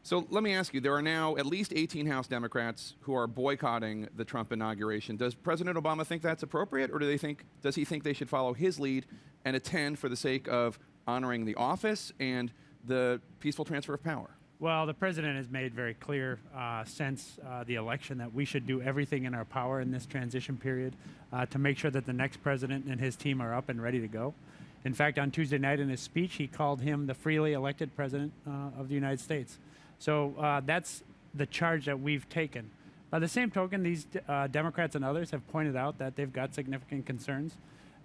So let me ask you, there are now at least 18 House Democrats who are boycotting the Trump inauguration. Does President Obama think that's appropriate, or does he think they should follow his lead and attend for the sake of honoring the office and the peaceful transfer of power? Well, the president has made very clear since the election that we should do everything in our power in this transition period to make sure that the next president and his team are up and ready to go. In fact, on Tuesday night in his speech, he called him the freely elected president of the United States. So that's the charge that we've taken. By the same token, these Democrats and others have pointed out that they've got significant concerns.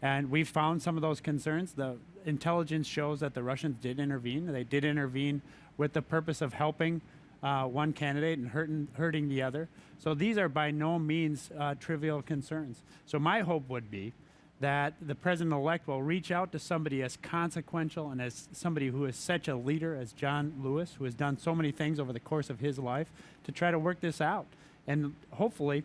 And we've found some of those concerns. The intelligence shows that the Russians did intervene. They did intervene with the purpose of helping one candidate and hurting the other. So these are by no means trivial concerns. So my hope would be that the president-elect will reach out to somebody as consequential and as somebody who is such a leader as John Lewis, who has done so many things over the course of his life, to try to work this out. And hopefully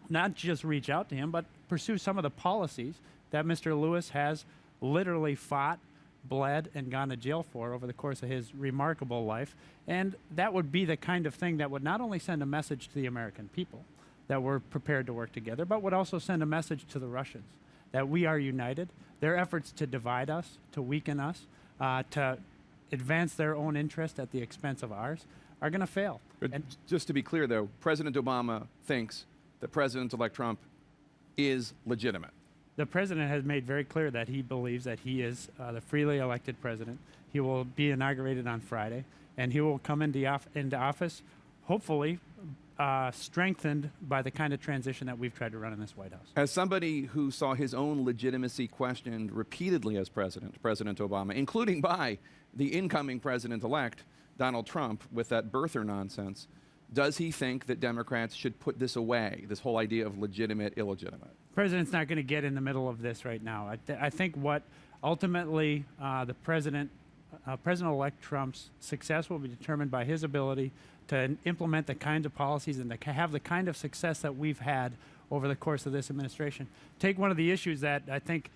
not just reach out to him, but pursue some of the policies that Mr. Lewis has literally fought, bled, and gone to jail for over the course of his remarkable life. And that would be the kind of thing that would not only send a message to the American people that we're prepared to work together, but would also send a message to the Russians that we are united. Their efforts to divide us, to weaken us, to advance their own interest at the expense of ours are going to fail. But just to be clear, though, President Obama thinks that President-elect Trump is legitimate. The president has made very clear that he believes that he is the freely elected president. He will be inaugurated on Friday, and he will come into office, hopefully, strengthened by the kind of transition that we've tried to run in this White House. As somebody who saw his own legitimacy questioned repeatedly as President Obama, including by the incoming president-elect, Donald Trump, with that birther nonsense, does he think that Democrats should put this away, this whole idea of legitimate, illegitimate? The president's not going to get in the middle of this right now. I think what ultimately the President-elect Trump's success will be determined by his ability to implement the kinds of policies and to have the kind of success that we've had over the course of this administration. Take one of the issues that I think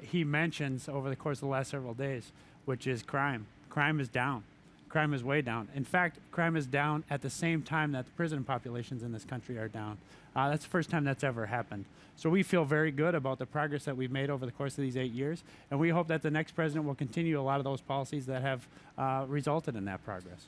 he mentions over the course of the last several days, which is crime. Crime is down. Crime is way down. In fact, crime is down at the same time that the prison populations in this country are down. That's the first time that's ever happened. So we feel very good about the progress that we've made over the course of these 8 years, and we hope that the next president will continue a lot of those policies that have resulted in that progress.